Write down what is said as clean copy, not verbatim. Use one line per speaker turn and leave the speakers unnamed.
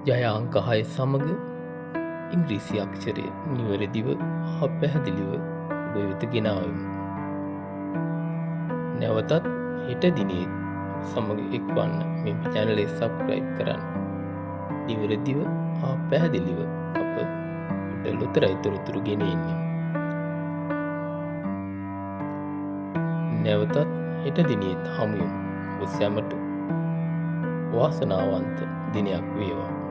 ජය අංක 6 සමග ඉංග්‍රීසි අක්ෂරය නිවැරදිව හා පැහැදිලිව ඔබ වෙත ගෙනාවෙමු. නැවතත් හෙට දිනේ සමග එක්වන්න මෙම channel එක subscribe කරන්න. නිවැරදිව හා පැහැදිලිව අප ලොතරයි තොරතුරු ගෙනෙන්නේ. නැවතත් හෙට දිනේ හමු වෙමු. ඔබ සැමට වාසනාවන්ත දිනයක් වේවා.